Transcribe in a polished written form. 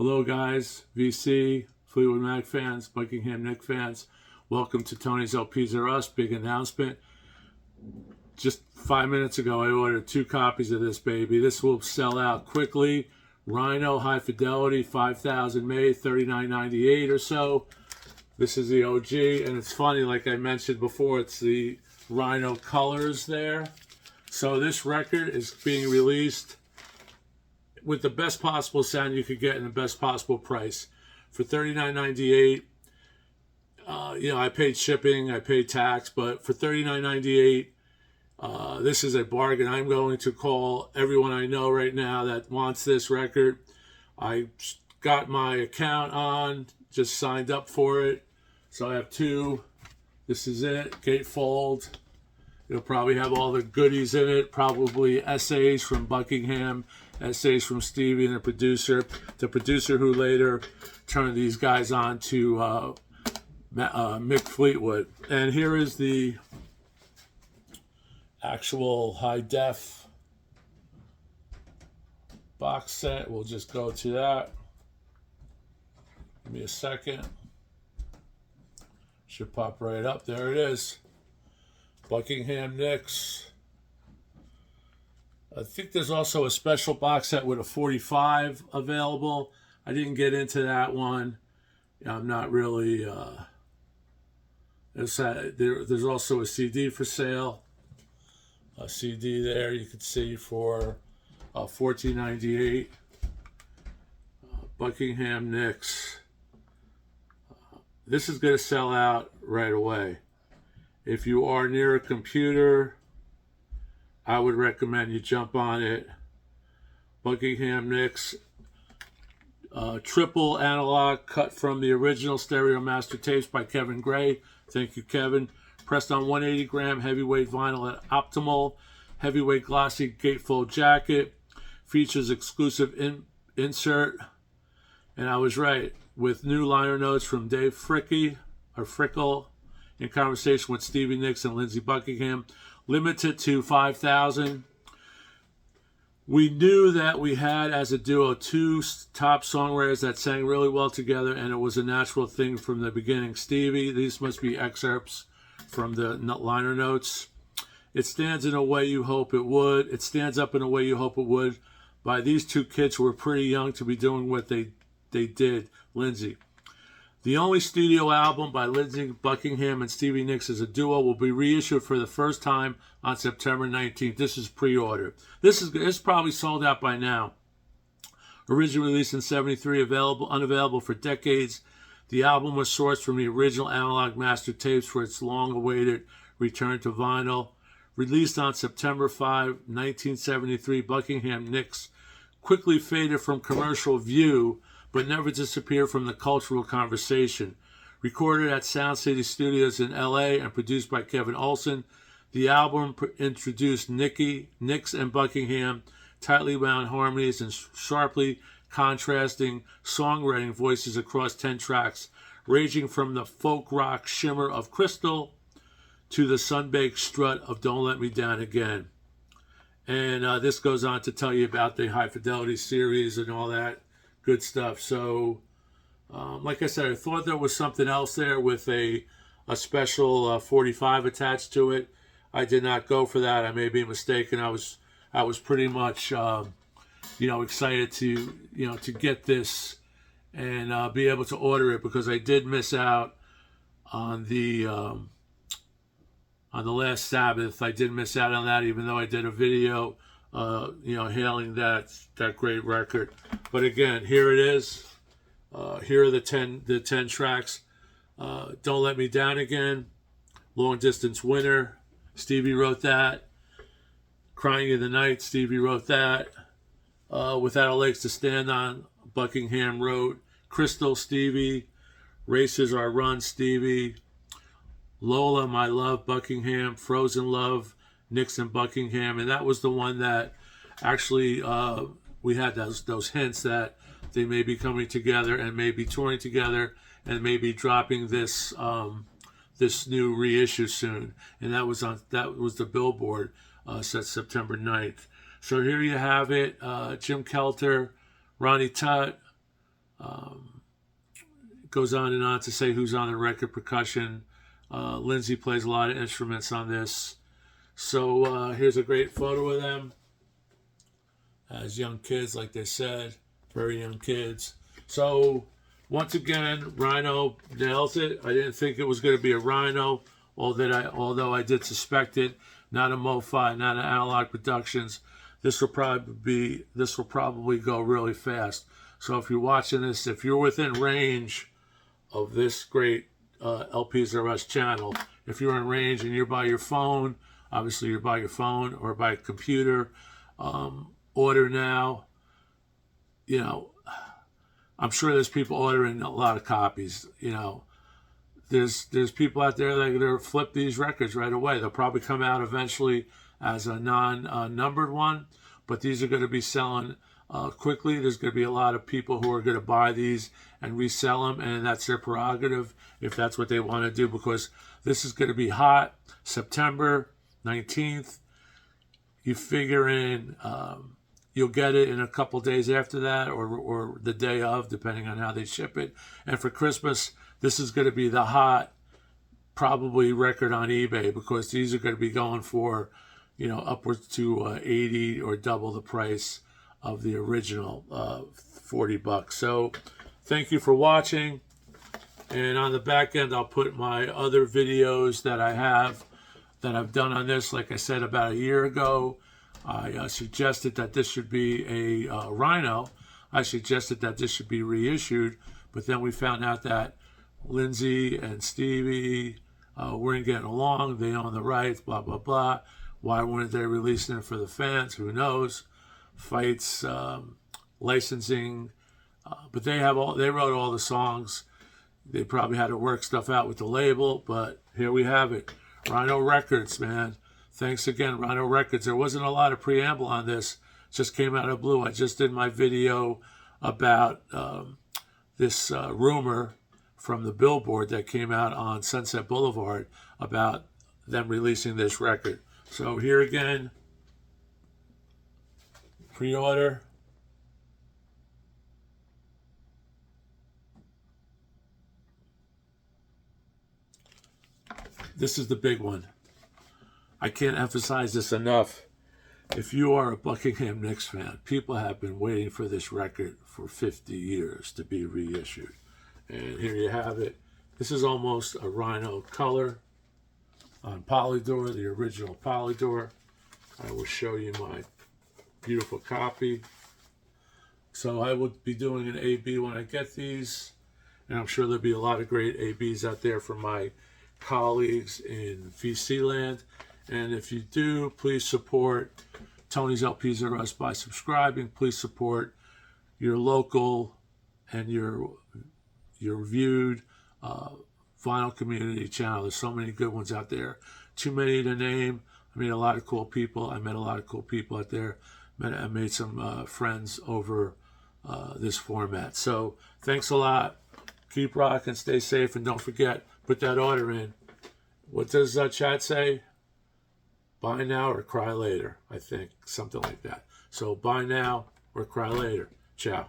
Hello guys, VC, Fleetwood Mac fans, Buckingham Nick fans. Welcome to Tony's LPs Are Us. Big announcement. Just 5 minutes ago, I ordered 2 copies of this baby. This will sell out quickly. Rhino, high fidelity, 5,000 made, $39.98 or so. This is the OG, and it's funny, like I mentioned before, it's the Rhino colors there. So this record is being released with the best possible sound you could get and the best possible price. For $39.98, I paid shipping, I paid tax, but for $39.98, this is a bargain. I'm going to call everyone I know right now that wants this record. I got my account on, just signed up for it. So I have 2. This is it, gatefold. It'll probably have all the goodies in it, probably essays from Buckingham, essays from Stevie and the producer who later turned these guys on to Mick Fleetwood. And here is the actual high def box set. We'll just go to that. Give me a second. Should pop right up. There it is. Buckingham Nicks. I think there's also a special box set with a 45 available. I didn't get into that one. I'm not really... there's also a CD for sale. A CD there you can see for $14.98. Buckingham Nicks. This is going to sell out right away. If you are near a computer, I would recommend you jump on it. Buckingham Nicks, triple analog cut from the original stereo master tapes by Kevin Gray. Thank you, Kevin. Pressed on 180 gram heavyweight vinyl at optimal. Heavyweight glossy gatefold jacket. Features exclusive insert. And I was right. With new liner notes from Dave Frickle, in conversation with Stevie Nicks and Lindsey Buckingham. Limited to 5,000. We knew that we had, as a duo, 2 top songwriters that sang really well together, and it was a natural thing from the beginning. Stevie, these must be excerpts from the liner notes. It stands in a way you hope it would. It stands up in a way you hope it would. By these 2 kids who were pretty young to be doing what they did. Lindsey. The only studio album by Lindsey Buckingham and Stevie Nicks as a duo will be reissued for the first time on September 19th. This is pre-order. This is probably sold out by now. Originally released in '73, unavailable for decades. The album was sourced from the original analog master tapes for its long-awaited return to vinyl. Released on September 5, 1973, Buckingham Nicks quickly faded from commercial view, but never disappear from the cultural conversation. Recorded at Sound City Studios in LA and produced by Kevin Olsen, the album introduced Nicks and Buckingham, tightly wound harmonies and sharply contrasting songwriting voices across 10 tracks, ranging from the folk rock shimmer of Crystal to the sun-baked strut of Don't Let Me Down Again. And this goes on to tell you about the High Fidelity series and all that good stuff. So, like I said, I thought there was something else there with a special 45 attached to it. I did not go for that. I may be mistaken. I was pretty much, excited to get this and be able to order it, because I did miss out on the last Sabbath. I did miss out on that, even though I did a video hailing that great record. But again, here it is. Here are the 10 tracks. Don't Let Me Down Again, Long Distance Winner, Stevie wrote that. Crying in the Night, Stevie wrote that. Without a Legs to Stand On, Buckingham wrote. Crystal, Stevie. Races Are Run, Stevie. Lola, My Love, Buckingham. Frozen Love, Nicks and Buckingham. And that was the one that actually we had those hints that they may be coming together and may be touring together and may be dropping this this new reissue soon. And that was the Billboard set September 9th. So here you have it. Jim Kelter, Ronnie Tutt, Goes on and on to say who's on the record: percussion. Lindsay plays a lot of instruments on this. So here's a great photo of them as young kids, like they said, very young kids. So once again, Rhino nails it. I didn't think it was going to be a Rhino, although I did suspect it. Not a MoFi, not an Analog Productions. This will probably go really fast. So if you're watching this, if you're within range of this great LPs R Us channel, if you're in range and you're by your phone, obviously you're by your phone or by computer, order now. You know, I'm sure there's people ordering a lot of copies. You know, there's people out there that are going to flip these records right away. They'll probably come out eventually as a non-numbered one, but these are going to be selling quickly. There's going to be a lot of people who are going to buy these and resell them, and that's their prerogative if that's what they want to do, because this is going to be hot. September 19th, you figure in you'll get it in a couple days after that, or the day of, depending on how they ship it. And for Christmas, this is going to be the hot, probably, record on eBay, because these are going to be going for, you know, upwards to 80 or double the price of the original, $40. So thank you for watching. And on the back end, I'll put my other videos that I have that I've done on this. Like I said, about a year ago, I suggested that this should be a Rhino. I suggested that this should be reissued, but then we found out that Lindsay and Stevie weren't getting along. They own the rights, blah, blah, blah. Why weren't they releasing it for the fans? Who knows? Fights, licensing, but they wrote all the songs. They probably had to work stuff out with the label, but here we have it. Rhino Records, man. Thanks again, Rhino Records. There wasn't a lot of preamble on this. It just came out of blue. I just did my video about this rumor from the Billboard that came out on Sunset Boulevard about them releasing this record. So here again, pre-order. This is the big one. I can't emphasize this enough. If you are a Buckingham Nicks fan, people have been waiting for this record for 50 years to be reissued. And here you have it. This is almost a Rhino color on Polydor, the original Polydor. I will show you my beautiful copy. So I will be doing an AB when I get these. And I'm sure there'll be a lot of great ABs out there from my colleagues in VC land. And if you do, please support Tony's LPs R Us by subscribing. Please support your local and your viewed vinyl community channel. There's so many good ones out there. Too many to name. I meet a lot of cool people. I met a lot of cool people out there. I made some friends over this format. So thanks a lot. Keep rocking. Stay safe. And don't forget, put that order in. What does Chad say? Buy now or cry later, I think. Something like that. So buy now or cry later. Ciao.